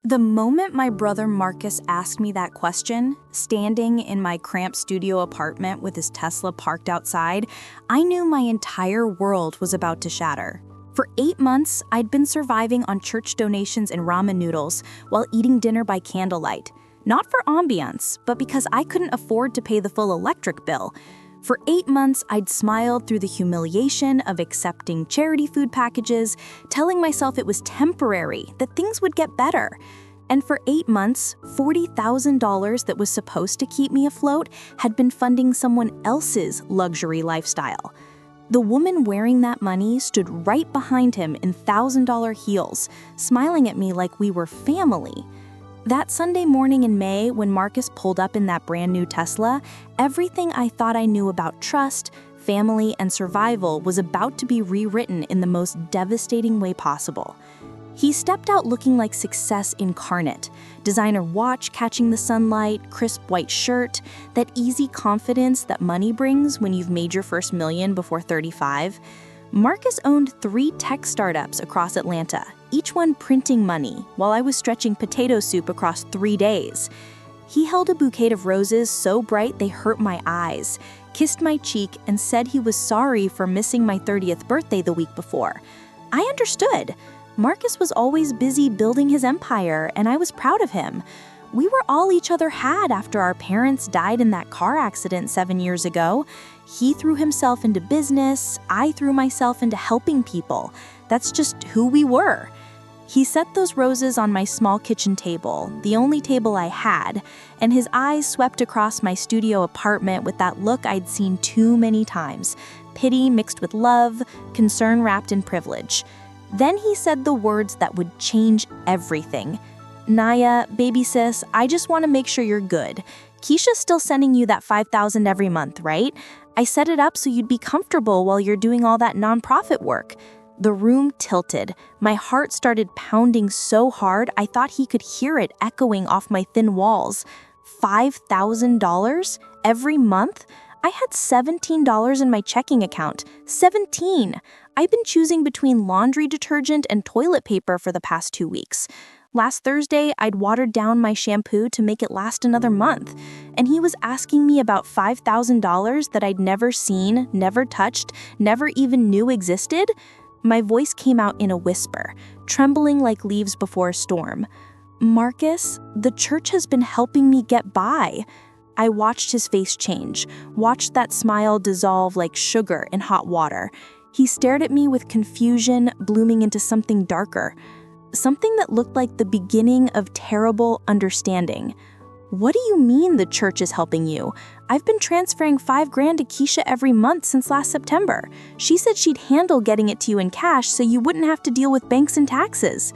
The moment my brother Marcus asked me that question, standing in my cramped studio apartment with his Tesla parked outside, I knew my entire world was about to shatter. For 8 months, I'd been surviving on church donations and ramen noodles while eating dinner by candlelight. Not for ambiance, but because I couldn't afford to pay the full electric bill. For 8 months, I'd smiled through the humiliation of accepting charity food packages, telling myself it was temporary, that things would get better. And for 8 months, $40,000 that was supposed to keep me afloat had been funding someone else's luxury lifestyle. The woman wearing that money stood right behind him in $1,000 heels, smiling at me like we were family. That Sunday morning in May, when Marcus pulled up in that brand new Tesla, everything I thought I knew about trust, family, and survival was about to be rewritten in the most devastating way possible. He stepped out looking like success incarnate. Designer watch catching the sunlight, crisp white shirt, that easy confidence that money brings when you've made your first million before 35. Marcus owned 3 tech startups across Atlanta, each one printing money, while I was stretching potato soup across 3 days. He held a bouquet of roses so bright they hurt my eyes, kissed my cheek, and said he was sorry for missing my 30th birthday the week before. I understood. Marcus was always busy building his empire, and I was proud of him. We were all each other had after our parents died in that car accident 7 years ago. He threw himself into business, I threw myself into helping people. That's just who we were. He set those roses on my small kitchen table, the only table I had, and his eyes swept across my studio apartment with that look I'd seen too many times, pity mixed with love, concern wrapped in privilege. Then he said the words that would change everything. "Naya, baby sis, I just want to make sure you're good. Keisha's still sending you that $5,000 every month, right? I set it up so you'd be comfortable while you're doing all that nonprofit work." The room tilted. My heart started pounding so hard I thought he could hear it echoing off my thin walls. $5,000 every month? I had $17 in my checking account. 17! I've been choosing between laundry detergent and toilet paper for the past 2 weeks. Last Thursday, I'd watered down my shampoo to make it last another month, and he was asking me about $5,000 that I'd never seen, never touched, never even knew existed. My voice came out in a whisper, trembling like leaves before a storm. "Marcus, the church has been helping me get by." I watched his face change, watched that smile dissolve like sugar in hot water. He stared at me with confusion blooming into something darker. Something that looked like the beginning of terrible understanding. "What do you mean the church is helping you? I've been transferring $5,000 to Keisha every month since last September. She said she'd handle getting it to you in cash so you wouldn't have to deal with banks and taxes."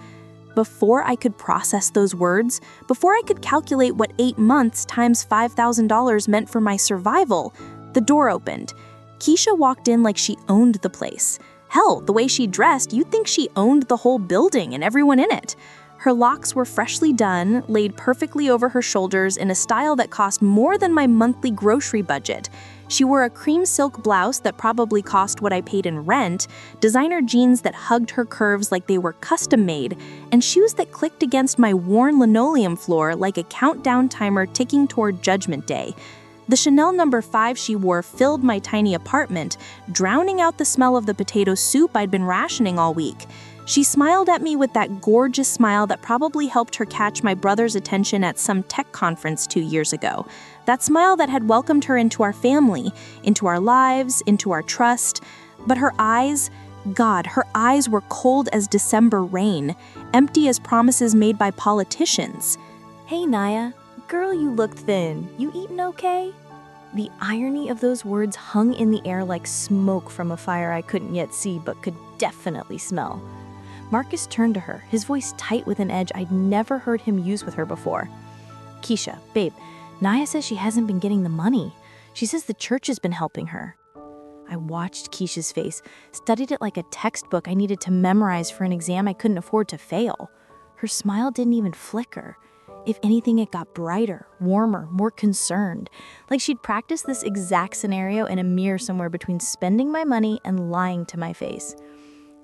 Before I could process those words, before I could calculate what 8 months times $5,000 meant for my survival, the door opened. Keisha walked in like she owned the place. Hell, the way she dressed, you'd think she owned the whole building and everyone in it. Her locks were freshly done, laid perfectly over her shoulders in a style that cost more than my monthly grocery budget. She wore a cream silk blouse that probably cost what I paid in rent, designer jeans that hugged her curves like they were custom-made, and shoes that clicked against my worn linoleum floor like a countdown timer ticking toward Judgment Day. The Chanel No. 5 she wore filled my tiny apartment, drowning out the smell of the potato soup I'd been rationing all week. She smiled at me with that gorgeous smile that probably helped her catch my brother's attention at some tech conference 2 years ago. That smile that had welcomed her into our family, into our lives, into our trust. But her eyes, God, her eyes were cold as December rain, empty as promises made by politicians. "Hey, Naya. Girl, you look thin. You eatin' okay?" The irony of those words hung in the air like smoke from a fire I couldn't yet see but could definitely smell. Marcus turned to her, his voice tight with an edge I'd never heard him use with her before. "Keisha, babe, Naya says she hasn't been getting the money. She says the church has been helping her." I watched Keisha's face, studied it like a textbook I needed to memorize for an exam I couldn't afford to fail. Her smile didn't even flicker. If anything, it got brighter, warmer, more concerned, like she'd practiced this exact scenario in a mirror somewhere between spending my money and lying to my face.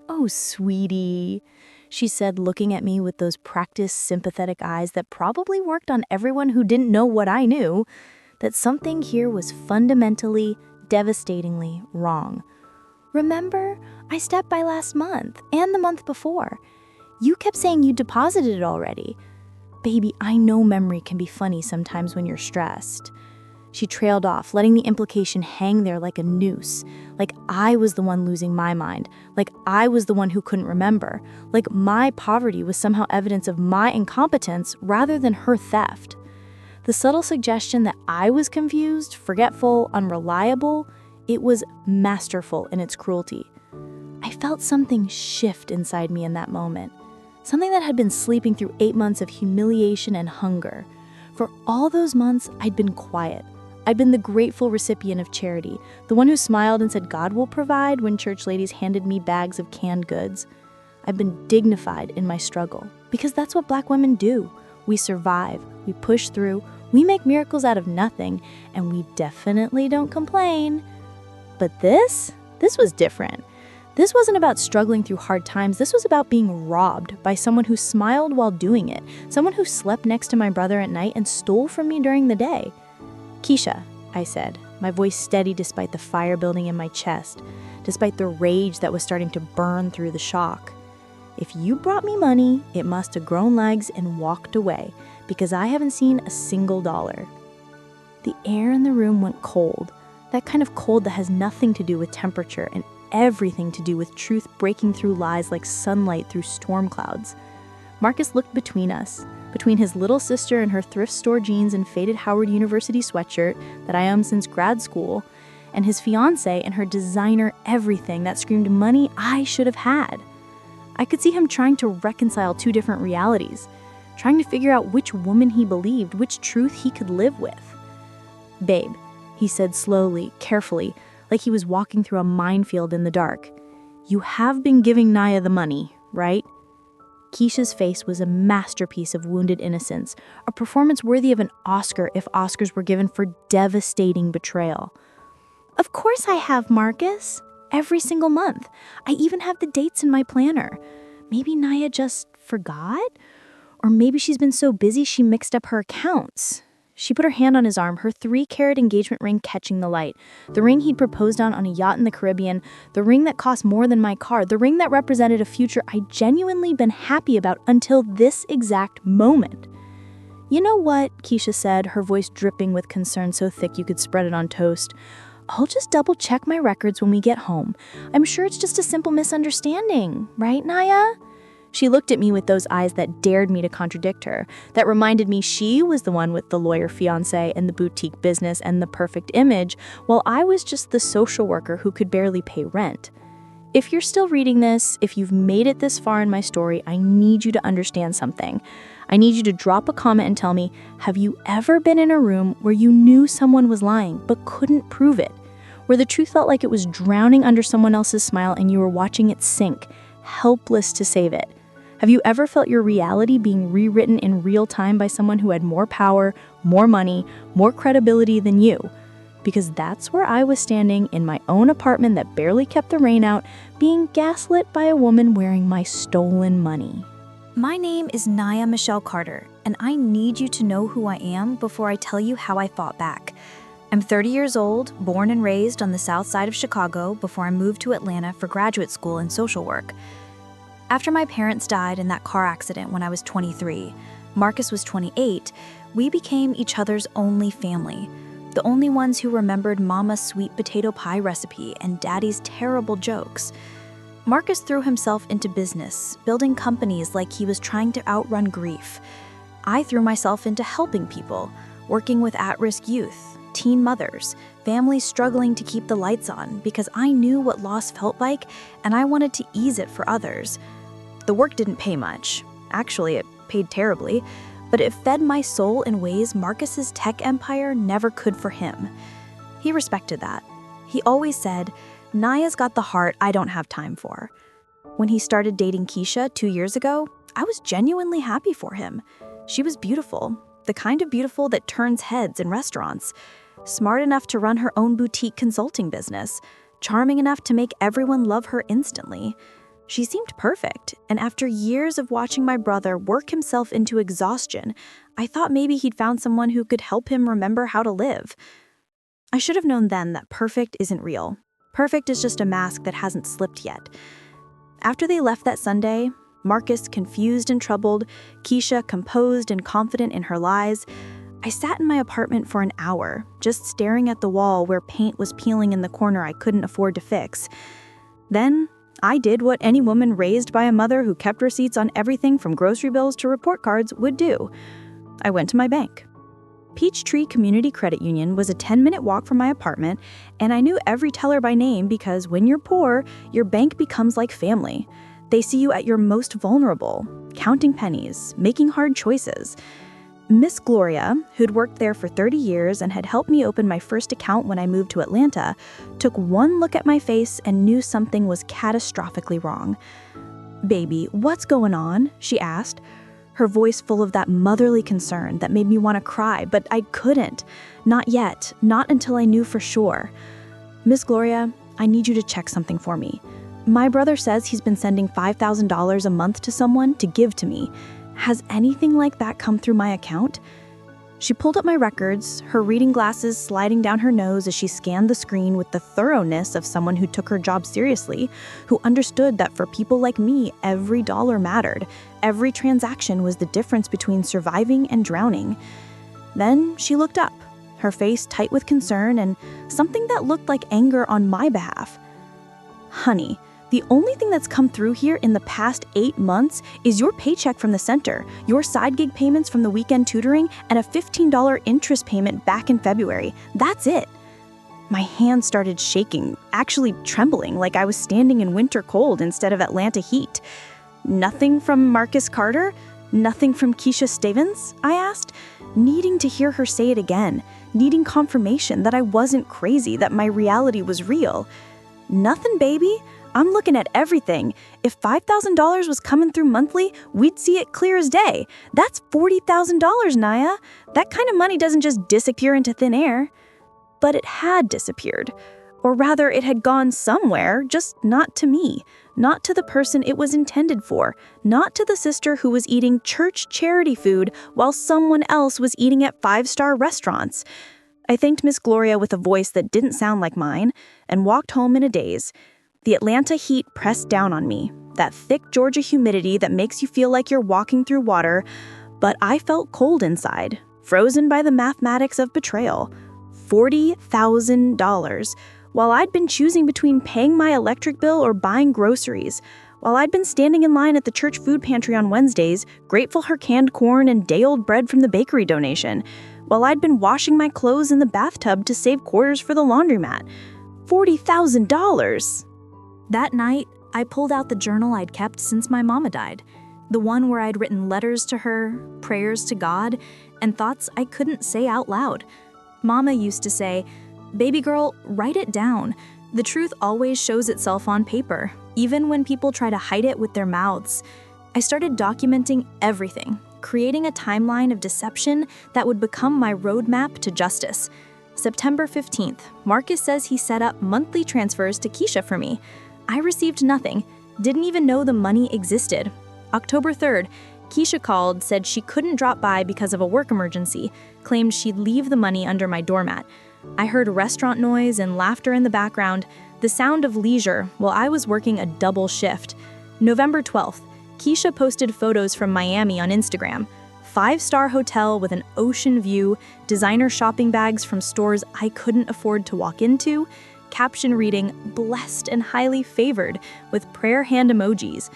"Oh, sweetie." she said, looking at me with those practiced, sympathetic eyes that probably worked on everyone who didn't know what I knew, that something here was fundamentally, devastatingly wrong. Remember, I stepped by last month and the month before. You kept saying you deposited it already. Baby, I know memory can be funny sometimes when you're stressed. She trailed off, letting the implication hang there like a noose, like I was the one losing my mind, like I was the one who couldn't remember, like my poverty was somehow evidence of my incompetence rather than her theft. The subtle suggestion that I was confused, forgetful, unreliable, it was masterful in its cruelty. I felt something shift inside me in that moment, something that had been sleeping through 8 months of humiliation and hunger. For all those months, I'd been quiet. I'd been the grateful recipient of charity, the one who smiled and said God will provide when church ladies handed me bags of canned goods. I've been dignified in my struggle, because that's what Black women do. We survive, we push through, we make miracles out of nothing, and we definitely don't complain. But this was different. This wasn't about struggling through hard times. This was about being robbed by someone who smiled while doing it, someone who slept next to my brother at night and stole from me during the day. Keisha, I said, my voice steady despite the fire building in my chest, despite the rage that was starting to burn through the shock. If you brought me money, it must have grown legs and walked away, because I haven't seen a single dollar. The air in the room went cold, that kind of cold that has nothing to do with temperature and everything to do with truth breaking through lies like sunlight through storm clouds. Marcus looked between us, between his little sister and her thrift store jeans and faded Howard University sweatshirt that I owned since grad school, and his fiancée and her designer everything that screamed money I should have had. I could see him trying to reconcile two different realities, trying to figure out which woman he believed, which truth he could live with. Babe, he said slowly, carefully, like he was walking through a minefield in the dark. You have been giving Naya the money, right? Keisha's face was a masterpiece of wounded innocence, a performance worthy of an Oscar if Oscars were given for devastating betrayal. Of course I have, Marcus. Every single month. I even have the dates in my planner. Maybe Naya just forgot? Or maybe she's been so busy she mixed up her accounts. She put her hand on his arm, her 3-carat engagement ring catching the light. The ring he'd proposed on a yacht in the Caribbean, the ring that cost more than my car, the ring that represented a future I'd genuinely been happy about until this exact moment. You know what, Keisha said, her voice dripping with concern so thick you could spread it on toast. I'll just double-check my records when we get home. I'm sure it's just a simple misunderstanding, right, Naya? She looked at me with those eyes that dared me to contradict her, that reminded me she was the one with the lawyer fiancé and the boutique business and the perfect image, while I was just the social worker who could barely pay rent. If you're still reading this, if you've made it this far in my story, I need you to understand something. I need you to drop a comment and tell me, have you ever been in a room where you knew someone was lying but couldn't prove it? Where the truth felt like it was drowning under someone else's smile and you were watching it sink, helpless to save it? Have you ever felt your reality being rewritten in real time by someone who had more power, more money, more credibility than you? Because that's where I was standing in my own apartment that barely kept the rain out, being gaslit by a woman wearing my stolen money. My name is Naya Michelle Carter, and I need you to know who I am before I tell you how I fought back. I'm 30 years old, born and raised on the south side of Chicago before I moved to Atlanta for graduate school in social work. After my parents died in that car accident when I was 23, Marcus was 28, we became each other's only family, the only ones who remembered Mama's sweet potato pie recipe and Daddy's terrible jokes. Marcus threw himself into business, building companies like he was trying to outrun grief. I threw myself into helping people, working with at-risk youth, teen mothers, families struggling to keep the lights on because I knew what loss felt like and I wanted to ease it for others. The work didn't pay much. Actually, it paid terribly, but it fed my soul in ways Marcus's tech empire never could for him. He respected that. He always said, Naya's got the heart I don't have time for. When he started dating Keisha 2 years ago, I was genuinely happy for him. She was beautiful, the kind of beautiful that turns heads in restaurants, smart enough to run her own boutique consulting business, charming enough to make everyone love her instantly. She seemed perfect, and after years of watching my brother work himself into exhaustion, I thought maybe he'd found someone who could help him remember how to live. I should have known then that perfect isn't real. Perfect is just a mask that hasn't slipped yet. After they left that Sunday, Marcus confused and troubled, Keisha composed and confident in her lies, I sat in my apartment for an hour, just staring at the wall where paint was peeling in the corner I couldn't afford to fix. Then, I did what any woman raised by a mother who kept receipts on everything from grocery bills to report cards would do. I went to my bank. Peachtree Community Credit Union was a 10-minute walk from my apartment, and I knew every teller by name because when you're poor, your bank becomes like family. They see you at your most vulnerable, counting pennies, making hard choices. Miss Gloria, who'd worked there for 30 years and had helped me open my first account when I moved to Atlanta, took one look at my face and knew something was catastrophically wrong. "Baby, what's going on?" she asked, her voice full of that motherly concern that made me want to cry, but I couldn't. Not yet, not until I knew for sure. "Miss Gloria, I need you to check something for me. My brother says he's been sending $5,000 a month to someone to give to me. Has anything like that come through my account?" She pulled up my records, her reading glasses sliding down her nose as she scanned the screen with the thoroughness of someone who took her job seriously, who understood that for people like me, every dollar mattered. Every transaction was the difference between surviving and drowning. Then she looked up, her face tight with concern and something that looked like anger on my behalf. "Honey, the only thing that's come through here in the past 8 months is your paycheck from the center, your side gig payments from the weekend tutoring, and a $15 interest payment back in February. That's it." My hands started shaking, actually trembling like I was standing in winter cold instead of Atlanta heat. "Nothing from Marcus Carter? Nothing from Keisha Stevens?" I asked, needing to hear her say it again, needing confirmation that I wasn't crazy, that my reality was real. "Nothing, baby. I'm looking at everything. If $5,000 was coming through monthly, we'd see it clear as day. That's $40,000, Naya. That kind of money doesn't just disappear into thin air." But it had disappeared. Or rather, it had gone somewhere, just not to me. Not to the person it was intended for. Not to the sister who was eating church charity food while someone else was eating at 5-star restaurants. I thanked Miss Gloria with a voice that didn't sound like mine and walked home in a daze. The Atlanta heat pressed down on me, that thick Georgia humidity that makes you feel like you're walking through water, but I felt cold inside, frozen by the mathematics of betrayal. $40,000, while I'd been choosing between paying my electric bill or buying groceries, while I'd been standing in line at the church food pantry on Wednesdays, grateful for canned corn and day-old bread from the bakery donation, while I'd been washing my clothes in the bathtub to save quarters for the laundromat. $40,000! That night, I pulled out the journal I'd kept since my mama died. The one where I'd written letters to her, prayers to God, and thoughts I couldn't say out loud. Mama used to say, "Baby girl, write it down. The truth always shows itself on paper, even when people try to hide it with their mouths." I started documenting everything, creating a timeline of deception that would become my roadmap to justice. September 15th, Marcus says he set up monthly transfers to Keisha for me. I received nothing, didn't even know the money existed. October 3rd, Keisha called, said she couldn't drop by because of a work emergency, claimed she'd leave the money under my doormat. I heard restaurant noise and laughter in the background, the sound of leisure while I was working a double shift. November 12th, Keisha posted photos from Miami on Instagram. 5-star hotel with an ocean view, designer shopping bags from stores I couldn't afford to walk into, caption reading, "Blessed and highly favored," with prayer hand emojis.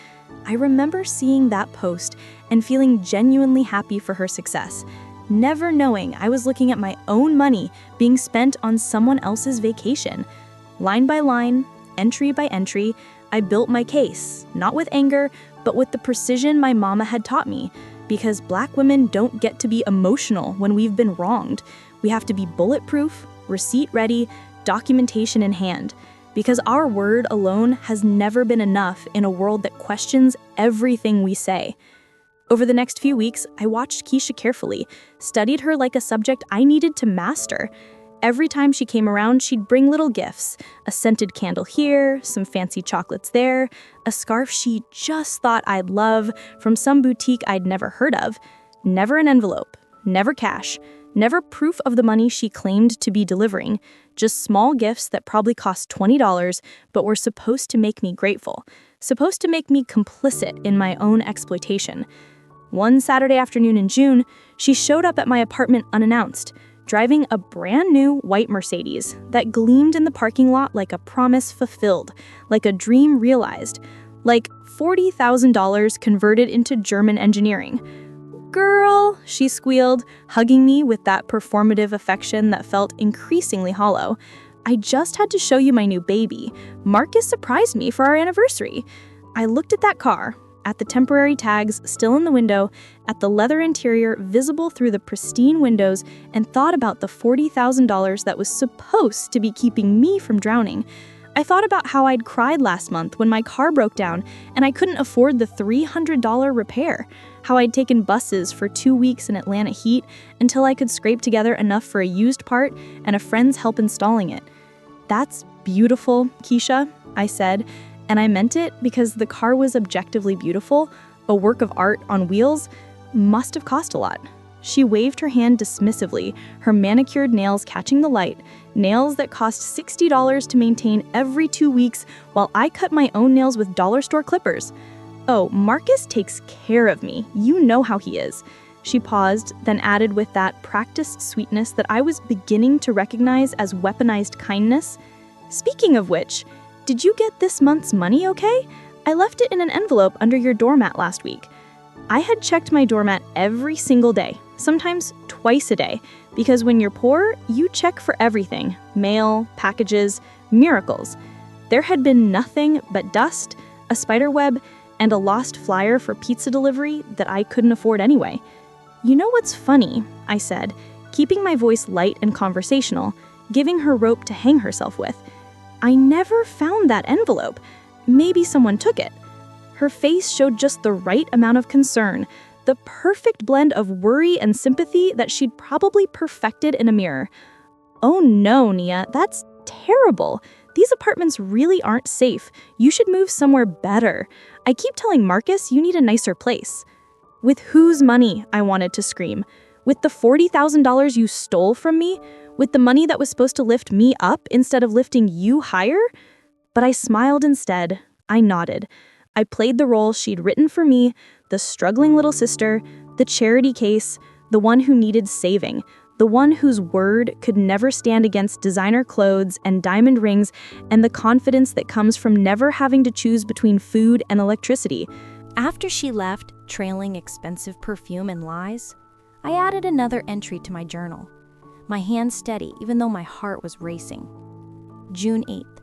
I remember seeing that post and feeling genuinely happy for her success, never knowing I was looking at my own money being spent on someone else's vacation. Line by line, entry by entry, I built my case, not with anger, but with the precision my mama had taught me, because Black women don't get to be emotional when we've been wronged. We have to be bulletproof, receipt ready, documentation in hand, because our word alone has never been enough in a world that questions everything we say. Over the next few weeks, I watched Keisha carefully, studied her like a subject I needed to master. Every time she came around, she'd bring little gifts. A scented candle here, some fancy chocolates there, a scarf she just thought I'd love from some boutique I'd never heard of. Never an envelope, never cash, never proof of the money she claimed to be delivering. Just small gifts that probably cost $20, but were supposed to make me grateful. Supposed to make me complicit in my own exploitation. One Saturday afternoon in June, she showed up at my apartment unannounced, driving a brand new white Mercedes that gleamed in the parking lot like a promise fulfilled, like a dream realized, like $40,000 converted into German engineering. "Girl," she squealed, hugging me with that performative affection that felt increasingly hollow. "I just had to show you my new baby. Marcus surprised me for our anniversary." I looked at that car, at the temporary tags still in the window, at the leather interior visible through the pristine windows, and thought about the $40,000 that was supposed to be keeping me from drowning. I thought about how I'd cried last month when my car broke down and I couldn't afford the $300 repair, how I'd taken buses for 2 weeks in Atlanta heat until I could scrape together enough for a used part and a friend's help installing it. "That's beautiful, Keisha," I said, and I meant it because the car was objectively beautiful, a work of art on wheels, must have cost a lot. She waved her hand dismissively, her manicured nails catching the light, nails that cost $60 to maintain every 2 weeks while I cut my own nails with dollar store clippers. "Oh, Marcus takes care of me. You know how he is." She paused, then added with that practiced sweetness that I was beginning to recognize as weaponized kindness, "Speaking of which, did you get this month's money okay? I left it in an envelope under your doormat last week." I had checked my doormat every single day, sometimes twice a day, because when you're poor, you check for everything: mail, packages, miracles. There had been nothing but dust, a spider web, and a lost flyer for pizza delivery that I couldn't afford anyway. "You know what's funny?" I said, keeping my voice light and conversational, giving her rope to hang herself with. "I never found that envelope. Maybe someone took it." Her face showed just the right amount of concern, the perfect blend of worry and sympathy that she'd probably perfected in a mirror. "Oh no, Nia, that's terrible. These apartments really aren't safe. You should move somewhere better. I keep telling Marcus you need a nicer place." "With whose money?" I wanted to scream. "With the $40,000 you stole from me? With the money that was supposed to lift me up instead of lifting you higher?" But I smiled instead. I nodded. I played the role she'd written for me, the struggling little sister, the charity case, the one who needed saving, the one whose word could never stand against designer clothes and diamond rings and the confidence that comes from never having to choose between food and electricity. After she left, trailing expensive perfume and lies, I added another entry to my journal. My hand steady, even though my heart was racing. June 8th.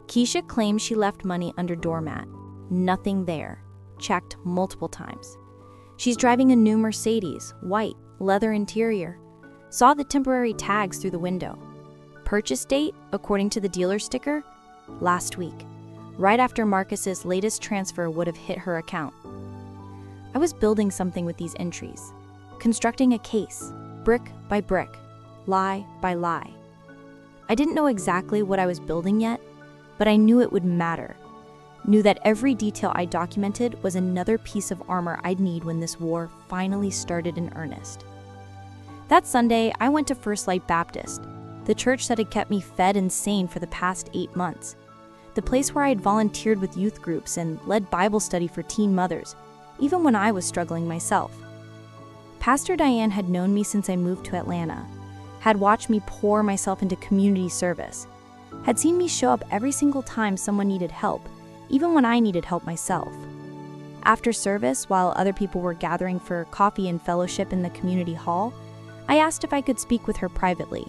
Keisha claims she left money under doormat. Nothing there. Checked multiple times. She's driving a new Mercedes, white, leather interior. Saw the temporary tags through the window. Purchase date, according to the dealer sticker, last week, right after Marcus's latest transfer would have hit her account. I was building something with these entries, constructing a case, brick by brick, lie by lie. I didn't know exactly what I was building yet, but I knew it would matter. Knew that every detail I documented was another piece of armor I'd need when this war finally started in earnest. That Sunday, I went to First Light Baptist, the church that had kept me fed and sane for the past 8 months, the place where I had volunteered with youth groups and led Bible study for teen mothers, even when I was struggling myself. Pastor Diane had known me since I moved to Atlanta, had watched me pour myself into community service, had seen me show up every single time someone needed help, even when I needed help myself. After service, while other people were gathering for coffee and fellowship in the community hall, I asked if I could speak with her privately.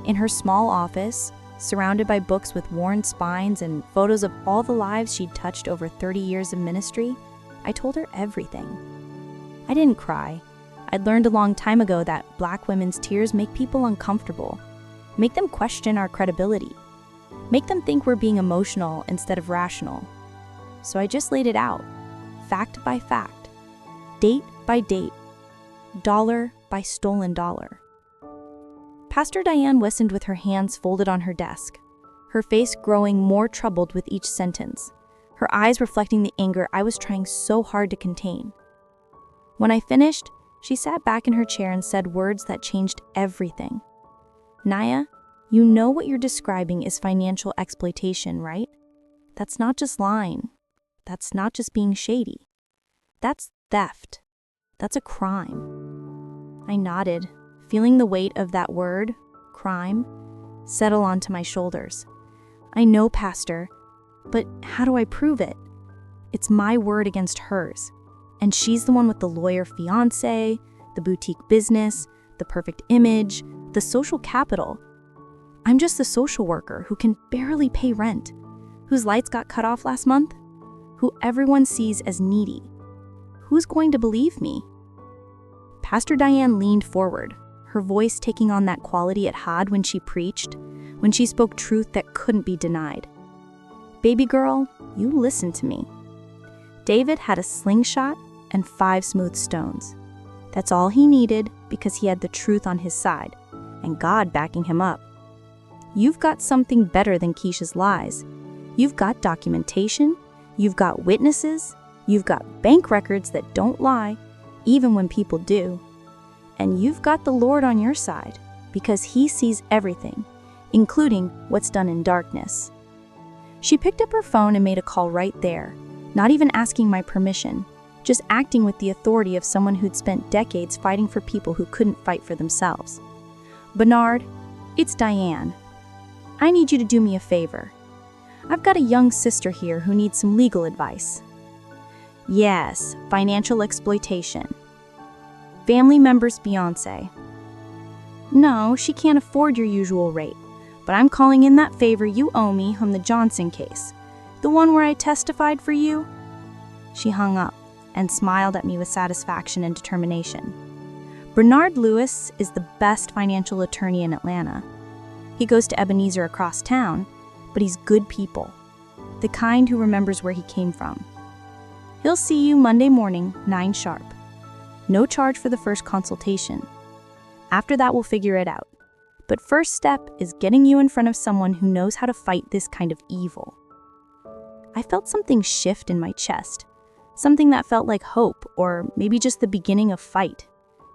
In her small office, surrounded by books with worn spines and photos of all the lives she'd touched over 30 years of ministry, I told her everything. I didn't cry. I'd learned a long time ago that Black women's tears make people uncomfortable, make them question our credibility, make them think we're being emotional instead of rational. So I just laid it out, fact by fact, date by date, dollar by stolen dollar. Pastor Diane listened with her hands folded on her desk, her face growing more troubled with each sentence, her eyes reflecting the anger I was trying so hard to contain. When I finished, she sat back in her chair and said words that changed everything. "Naya, you know what you're describing is financial exploitation, right? That's not just lying. That's not just being shady. That's theft. That's a crime." I nodded, feeling the weight of that word, crime, settle onto my shoulders. "I know, Pastor, but how do I prove it? It's my word against hers, and she's the one with the lawyer fiancé, the boutique business, the perfect image, the social capital. I'm just the social worker who can barely pay rent, whose lights got cut off last month, who everyone sees as needy. Who's going to believe me?" Pastor Diane leaned forward, her voice taking on that quality it had when she preached, when she spoke truth that couldn't be denied. "Baby girl, you listen to me. David had a slingshot and 5 smooth stones. That's all he needed because he had the truth on his side, and God backing him up. You've got something better than Keisha's lies. You've got documentation, you've got witnesses, you've got bank records that don't lie, even when people do. And you've got the Lord on your side, because he sees everything, including what's done in darkness." She picked up her phone and made a call right there, not even asking my permission, just acting with the authority of someone who'd spent decades fighting for people who couldn't fight for themselves. "Bernard, it's Diane. I need you to do me a favor. I've got a young sister here who needs some legal advice." "Yes, financial exploitation. Family member's fiancé." "No, she can't afford your usual rate, but I'm calling in that favor you owe me from the Johnson case, the one where I testified for you." She hung up and smiled at me with satisfaction and determination. "Bernard Lewis is the best financial attorney in Atlanta. He goes to Ebenezer across town, but he's good people, the kind who remembers where he came from. He'll see you Monday morning, 9 sharp. No charge for the first consultation. After that, we'll figure it out. But first step is getting you in front of someone who knows how to fight this kind of evil." I felt something shift in my chest, something that felt like hope, or maybe just the beginning of fight,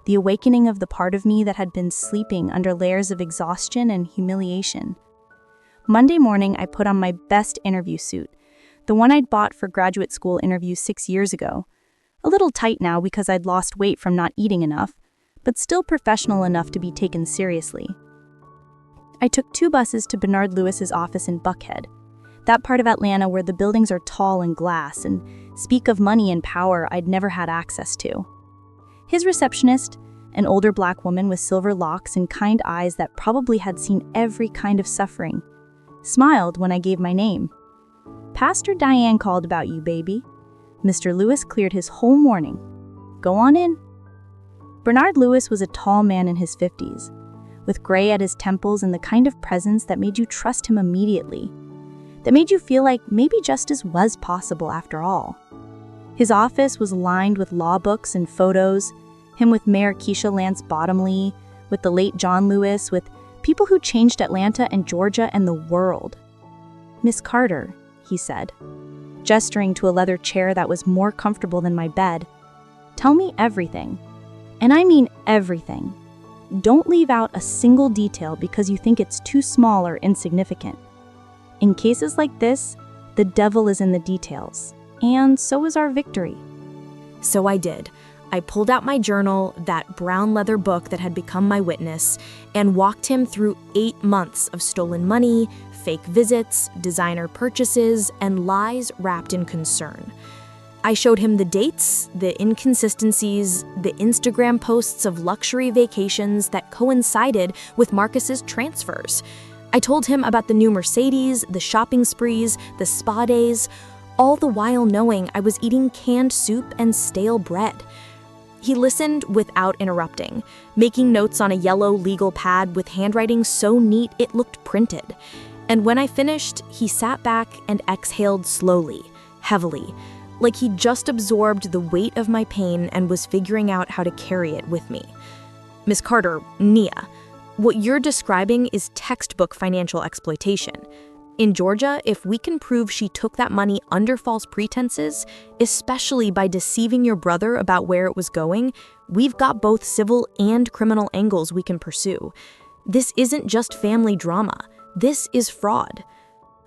the awakening of the part of me that had been sleeping under layers of exhaustion and humiliation. Monday morning, I put on my best interview suit, the one I'd bought for graduate school interviews 6 years ago. A little tight now because I'd lost weight from not eating enough, but still professional enough to be taken seriously. I took 2 buses to Bernard Lewis's office in Buckhead, that part of Atlanta where the buildings are tall and glass and speak of money and power I'd never had access to. His receptionist, an older black woman with silver locks and kind eyes that probably had seen every kind of suffering, smiled when I gave my name. "Pastor Diane called about you, baby." Mr. Lewis cleared his whole morning. "Go on in." Bernard Lewis was a tall man in his 50s, with gray at his temples and the kind of presence that made you trust him immediately, that made you feel like maybe justice was possible after all. His office was lined with law books and photos, him with Mayor Keisha Lance Bottomley, with the late John Lewis, with people who changed Atlanta and Georgia and the world. "Miss Carter," he said, gesturing to a leather chair that was more comfortable than my bed, "tell me everything. And I mean everything. Don't leave out a single detail because you think it's too small or insignificant. In cases like this, the devil is in the details, and so is our victory." So I did. I pulled out my journal, that brown leather book that had become my witness, and walked him through 8 months of stolen money, fake visits, designer purchases, and lies wrapped in concern. I showed him the dates, the inconsistencies, the Instagram posts of luxury vacations that coincided with Marcus's transfers. I told him about the new Mercedes, the shopping sprees, the spa days, all the while knowing I was eating canned soup and stale bread. He listened without interrupting, making notes on a yellow legal pad with handwriting so neat it looked printed. And when I finished, he sat back and exhaled slowly, heavily, like he'd just absorbed the weight of my pain and was figuring out how to carry it with me. "Miss Carter, Nia, What you're describing is textbook financial exploitation. In Georgia, if we can prove she took that money under false pretenses, especially by deceiving your brother about where it was going, we've got both civil and criminal angles we can pursue. This isn't just family drama. This is fraud.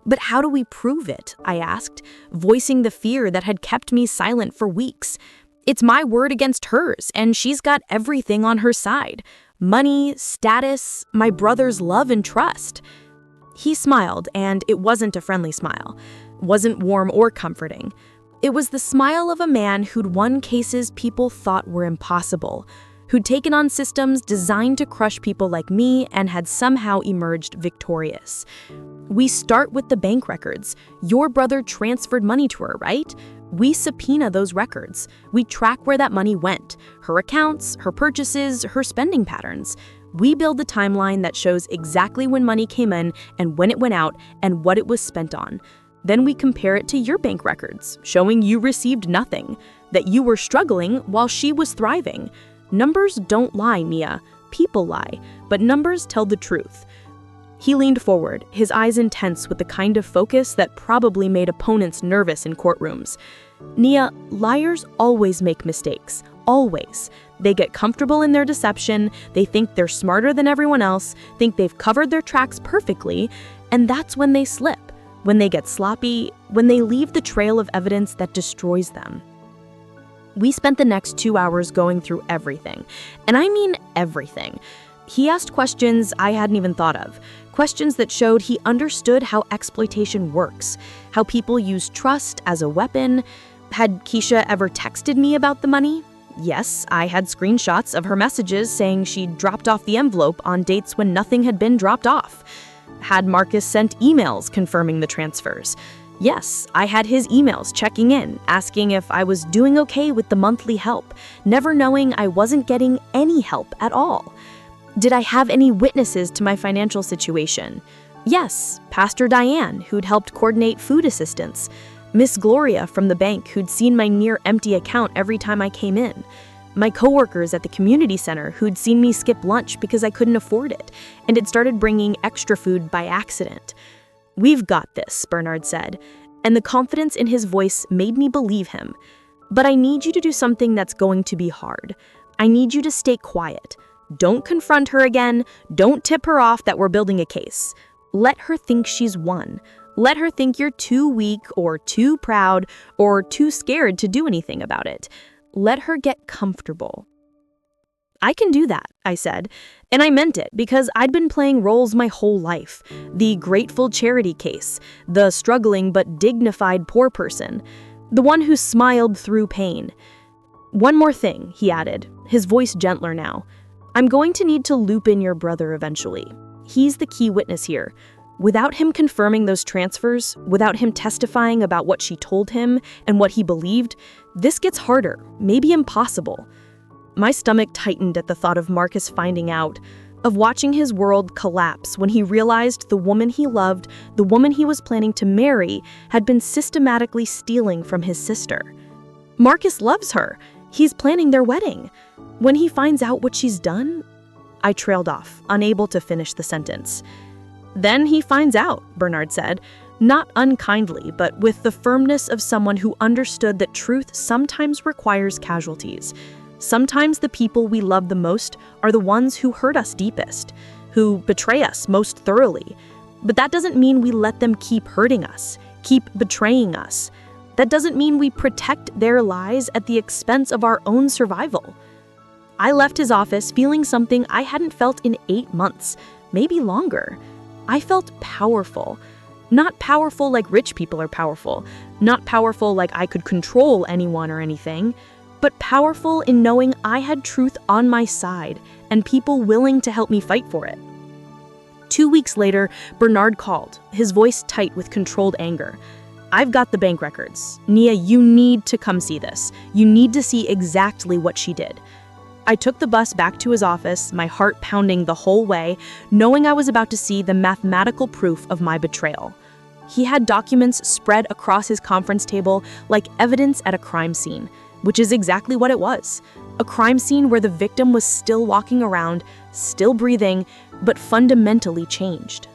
But how do we prove it? I asked, voicing the fear that had kept me silent for weeks. It's my word against hers, and she's got everything on her side. Money, status, my brother's love and trust. He smiled, and it wasn't a friendly smile. Wasn't warm or comforting. It was the smile of a man who'd won cases people thought were impossible, who'd taken on systems designed to crush people like me and had somehow emerged victorious. We start with the bank records. Your brother transferred money to her, right? We subpoena those records. We track where that money went, her accounts, her purchases, her spending patterns. We build a timeline that shows exactly when money came in and when it went out and what it was spent on. Then we compare it to your bank records, showing you received nothing, that you were struggling while she was thriving. Numbers don't lie, Nia. People lie, but numbers tell the truth. He leaned forward, his eyes intense with the kind of focus that probably made opponents nervous in courtrooms. Nia, liars always make mistakes. Always. They get comfortable in their deception, they think they're smarter than everyone else, think they've covered their tracks perfectly, and that's when they slip, when they get sloppy, when they leave the trail of evidence that destroys them. We spent the next 2 hours going through everything, and I mean everything. He asked questions I hadn't even thought of, questions that showed he understood how exploitation works, how people use trust as a weapon. Had Keisha ever texted me about the money? Yes, I had screenshots of her messages saying she'd dropped off the envelope on dates when nothing had been dropped off. Had Marcus sent emails confirming the transfers? Yes, I had his emails checking in, asking if I was doing okay with the monthly help, never knowing I wasn't getting any help at all. Did I have any witnesses to my financial situation? Yes, Pastor Diane, who'd helped coordinate food assistance. Miss Gloria from the bank, who'd seen my near-empty account every time I came in. My coworkers at the community center, who'd seen me skip lunch because I couldn't afford it, and had started bringing extra food by accident. "We've got this," Bernard said, and the confidence in his voice made me believe him. "But I need you to do something that's going to be hard. I need you to stay quiet. Don't confront her again. Don't tip her off that we're building a case. Let her think she's won. Let her think you're too weak or too proud or too scared to do anything about it. Let her get comfortable." "I can do that," I said, and I meant it because I'd been playing roles my whole life. The grateful charity case, the struggling but dignified poor person, the one who smiled through pain. "One more thing," he added, his voice gentler now. "I'm going to need to loop in your brother eventually. He's the key witness here. Without him confirming those transfers, without him testifying about what she told him and what he believed, this gets harder, maybe impossible." My stomach tightened at the thought of Marcus finding out, of watching his world collapse when he realized the woman he loved, the woman he was planning to marry, had been systematically stealing from his sister. Marcus loves her. He's planning their wedding. When he finds out what she's done, I trailed off, unable to finish the sentence. "Then he finds out," Bernard said, not unkindly, but with the firmness of someone who understood that truth sometimes requires casualties. Sometimes the people we love the most are the ones who hurt us deepest, who betray us most thoroughly. But that doesn't mean we let them keep hurting us, keep betraying us. That doesn't mean we protect their lies at the expense of our own survival. I left his office feeling something I hadn't felt in 8 months, maybe longer. I felt powerful. Not powerful like rich people are powerful, not powerful like I could control anyone or anything, but powerful in knowing I had truth on my side and people willing to help me fight for it. 2 weeks later, Bernard called, his voice tight with controlled anger. "I've got the bank records. Nia, you need to come see this. You need to see exactly what she did." I took the bus back to his office, my heart pounding the whole way, knowing I was about to see the mathematical proof of my betrayal. He had documents spread across his conference table like evidence at a crime scene, which is exactly what it was. A crime scene where the victim was still walking around, still breathing, but fundamentally changed.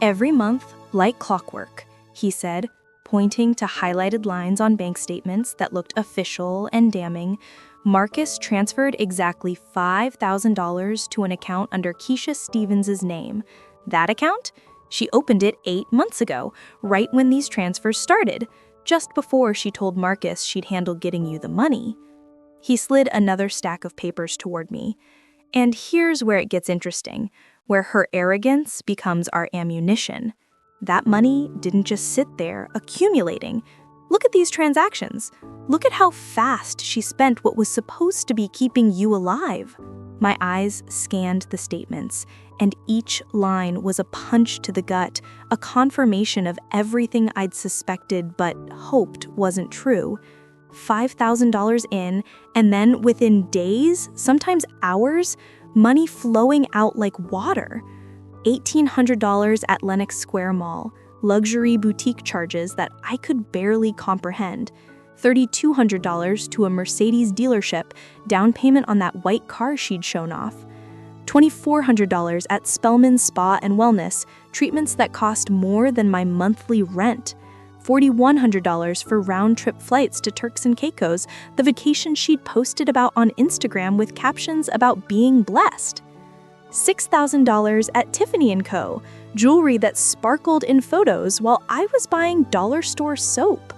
Every month, like clockwork, he said, pointing to highlighted lines on bank statements that looked official and damning, Marcus transferred exactly $5,000 to an account under Keisha Stevens' name. That account? She opened it 8 months ago, right when these transfers started, just before she told Marcus she'd handle getting you the money. He slid another stack of papers toward me. And here's where it gets interesting, where her arrogance becomes our ammunition. That money didn't just sit there, accumulating. Look at these transactions. Look at how fast she spent what was supposed to be keeping you alive. My eyes scanned the statements, and each line was a punch to the gut, a confirmation of everything I'd suspected but hoped wasn't true. $5,000 in, and then within days, sometimes hours, money flowing out like water. $1,800 at Lenox Square Mall, luxury boutique charges that I could barely comprehend. $3,200 to a Mercedes dealership, down payment on that white car she'd shown off. $2,400 at Spellman's Spa and Wellness, treatments that cost more than my monthly rent. $4,100 for round-trip flights to Turks and Caicos, the vacation she'd posted about on Instagram with captions about being blessed. $6,000 at Tiffany & Co., jewelry that sparkled in photos while I was buying dollar store soap.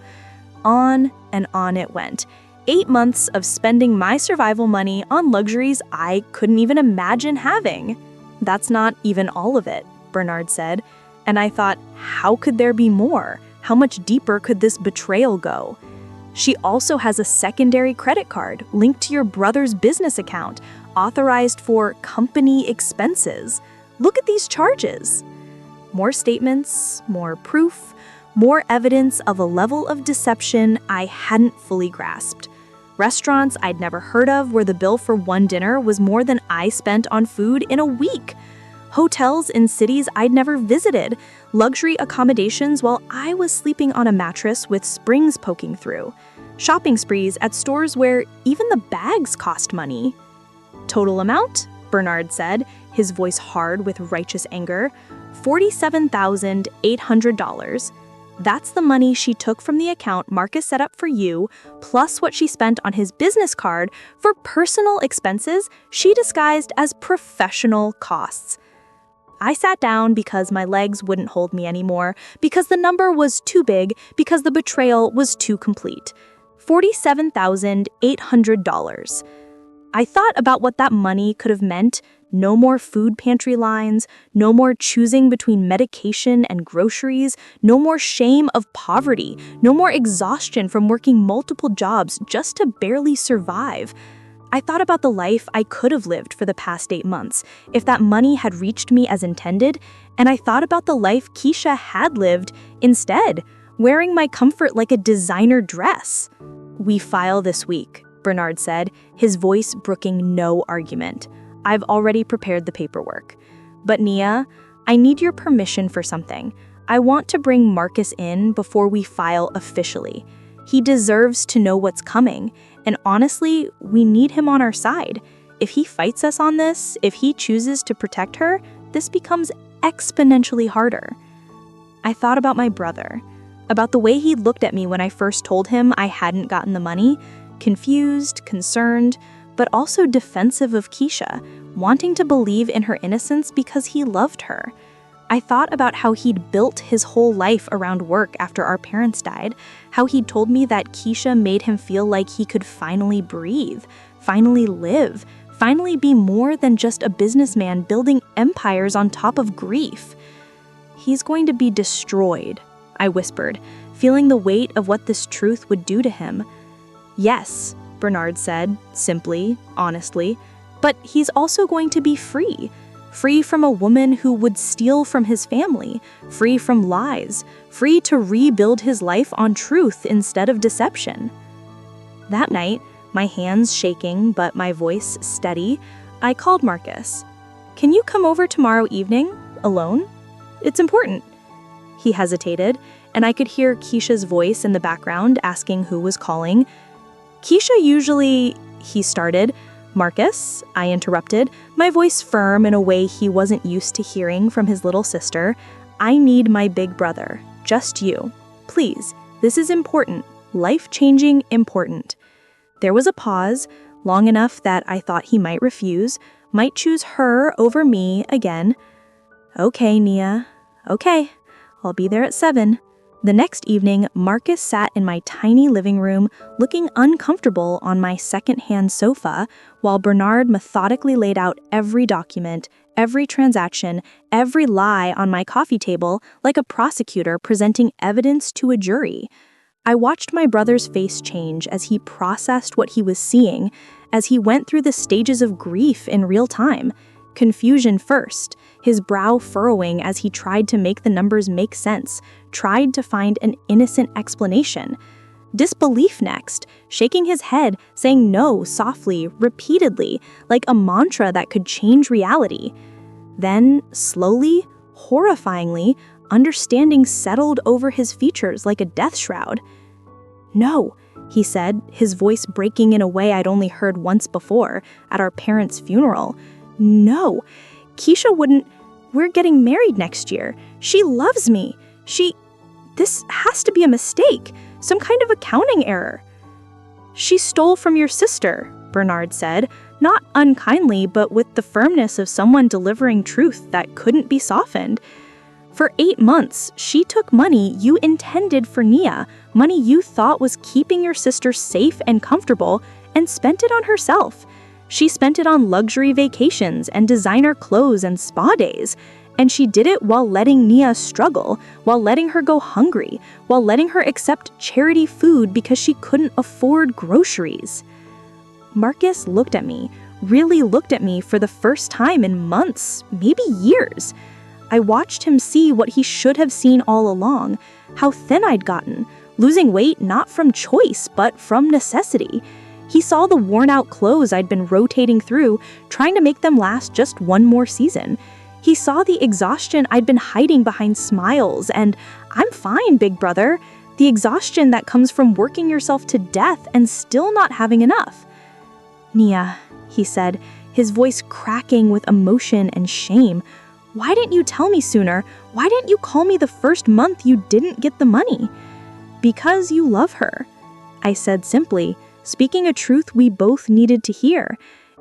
On and on it went. 8 months of spending my survival money on luxuries I couldn't even imagine having. That's not even all of it, Bernard said. And I thought, how could there be more? How much deeper could this betrayal go? She also has a secondary credit card linked to your brother's business account, authorized for company expenses. Look at these charges. More statements, more proof, more evidence of a level of deception I hadn't fully grasped. Restaurants I'd never heard of where the bill for one dinner was more than I spent on food in a week. Hotels in cities I'd never visited, luxury accommodations while I was sleeping on a mattress with springs poking through, shopping sprees at stores where even the bags cost money. Total amount, Bernard said, his voice hard with righteous anger, $47,800. That's the money she took from the account Marcus set up for you, plus what she spent on his business card for personal expenses she disguised as professional costs. I sat down because my legs wouldn't hold me anymore, because the number was too big, because the betrayal was too complete. $47,800. I thought about what that money could have meant. No more food pantry lines, no more choosing between medication and groceries, no more shame of poverty, no more exhaustion from working multiple jobs just to barely survive. I thought about the life I could have lived for the past 8 months if that money had reached me as intended, and I thought about the life Keisha had lived instead, wearing my comfort like a designer dress. We file this week, Bernard said, his voice brooking no argument. I've already prepared the paperwork. But Nia, I need your permission for something. I want to bring Marcus in before we file officially. He deserves to know what's coming, and honestly, we need him on our side. If he fights us on this, if he chooses to protect her, this becomes exponentially harder. I thought about my brother, about the way he looked at me when I first told him I hadn't gotten the money, confused, concerned, but also defensive of Keisha, wanting to believe in her innocence because he loved her. I thought about how he'd built his whole life around work after our parents died, how he'd told me that Keisha made him feel like he could finally breathe, finally live, finally be more than just a businessman building empires on top of grief. He's going to be destroyed, I whispered, feeling the weight of what this truth would do to him. Yes, Bernard said, simply, honestly, but he's also going to be free. Free from a woman who would steal from his family, free from lies, free to rebuild his life on truth instead of deception. That night, my hands shaking but my voice steady, I called Marcus. Can you come over tomorrow evening, alone? It's important. He hesitated, and I could hear Keisha's voice in the background asking who was calling. Keisha usually, he started, "Marcus," I interrupted, my voice firm in a way he wasn't used to hearing from his little sister, "I need my big brother. Just you. Please, this is important. Life-changing important." There was a pause, long enough that I thought he might refuse, might choose her over me again. "Okay, Nia. Okay, I'll be there at 7. The next evening, Marcus sat in my tiny living room, looking uncomfortable on my second-hand sofa, while Bernard methodically laid out every document, every transaction, every lie on my coffee table like a prosecutor presenting evidence to a jury. I watched my brother's face change as he processed what he was seeing, as he went through the stages of grief in real time. Confusion first, his brow furrowing as he tried to make the numbers make sense, tried to find an innocent explanation. Disbelief next, shaking his head, saying no softly, repeatedly, like a mantra that could change reality. Then, slowly, horrifyingly, understanding settled over his features like a death shroud. "No," he said, his voice breaking in a way I'd only heard once before, at our parents' funeral. "No, Keisha wouldn't. We're getting married next year. She loves me. This has to be a mistake, some kind of accounting error." "She stole from your sister," Bernard said, not unkindly, but with the firmness of someone delivering truth that couldn't be softened. "For 8 months, she took money you intended for Nia, money you thought was keeping your sister safe and comfortable, and spent it on herself. She spent it on luxury vacations and designer clothes and spa days. And she did it while letting Nia struggle, while letting her go hungry, while letting her accept charity food because she couldn't afford groceries." Marcus looked at me, really looked at me for the first time in months, maybe years. I watched him see what he should have seen all along, how thin I'd gotten, losing weight not from choice, but from necessity. He saw the worn-out clothes I'd been rotating through, trying to make them last just one more season. He saw the exhaustion I'd been hiding behind smiles and, "I'm fine, big brother," the exhaustion that comes from working yourself to death and still not having enough. "Nia," he said, his voice cracking with emotion and shame, "why didn't you tell me sooner? Why didn't you call me the first month you didn't get the money?" "Because you love her," I said simply, speaking a truth we both needed to hear,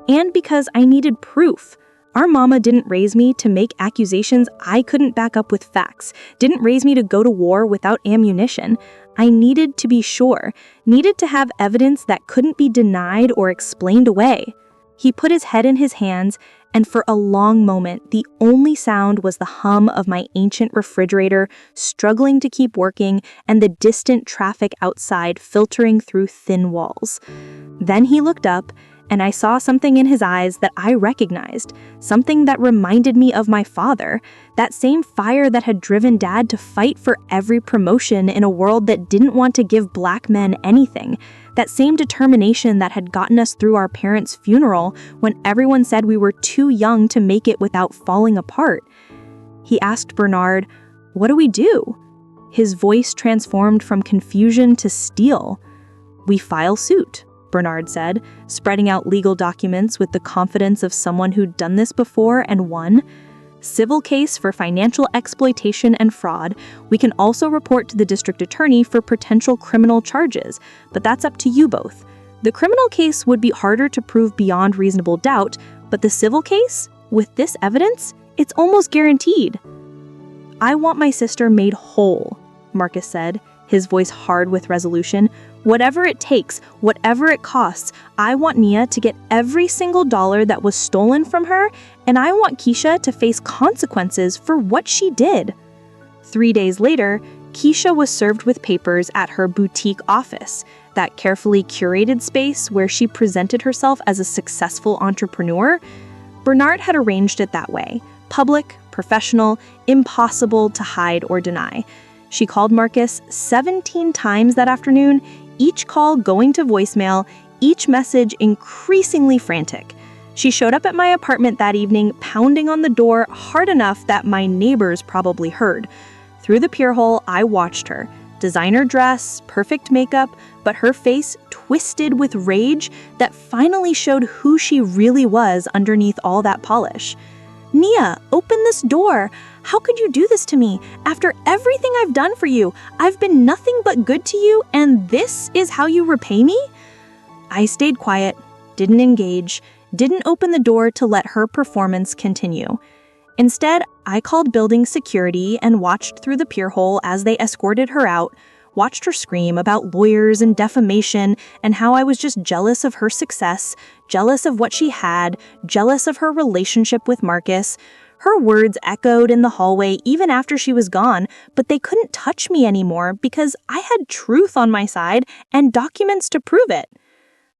"and because I needed proof. Our mama didn't raise me to make accusations I couldn't back up with facts, didn't raise me to go to war without ammunition. I needed to be sure, needed to have evidence that couldn't be denied or explained away." He put his head in his hands, and for a long moment, the only sound was the hum of my ancient refrigerator struggling to keep working and the distant traffic outside filtering through thin walls. Then he looked up, and I saw something in his eyes that I recognized, something that reminded me of my father, that same fire that had driven Dad to fight for every promotion in a world that didn't want to give Black men anything, that same determination that had gotten us through our parents' funeral when everyone said we were too young to make it without falling apart. He asked Bernard, "What do we do?" His voice transformed from confusion to steel. "We file suit," Bernard said, spreading out legal documents with the confidence of someone who'd done this before and won. "Civil case for financial exploitation and fraud. We can also report to the district attorney for potential criminal charges, but that's up to you both. The criminal case would be harder to prove beyond reasonable doubt, but the civil case, with this evidence, it's almost guaranteed." "I want my sister made whole," Marcus said, his voice hard with resolution. "Whatever it takes, whatever it costs, I want Nia to get every single dollar that was stolen from her, and I want Keisha to face consequences for what she did." 3 days later, Keisha was served with papers at her boutique office, that carefully curated space where she presented herself as a successful entrepreneur. Bernard had arranged it that way, public, professional, impossible to hide or deny. She called Marcus 17 times that afternoon, each call going to voicemail, each message increasingly frantic. She showed up at my apartment that evening, pounding on the door hard enough that my neighbors probably heard. Through the peer hole, I watched her, Designer dress, perfect makeup, but her face twisted with rage that finally showed who she really was underneath all that polish. "Nia, open this door. How could you do this to me? After everything I've done for you, I've been nothing but good to you, and this is how you repay me?" I stayed quiet, didn't engage, didn't open the door to let her performance continue. Instead, I called building security and watched through the peer hole as they escorted her out, watched her scream about lawyers and defamation and how I was just jealous of her success, jealous of what she had, jealous of her relationship with Marcus. Her words echoed in the hallway even after she was gone, but they couldn't touch me anymore because I had truth on my side and documents to prove it.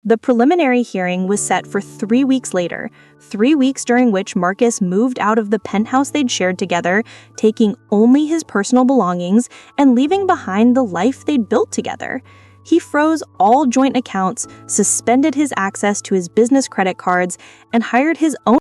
The preliminary hearing was set for 3 weeks later, 3 weeks during which Marcus moved out of the penthouse they'd shared together, taking only his personal belongings and leaving behind the life they'd built together. He froze all joint accounts, suspended his access to his business credit cards, and hired his own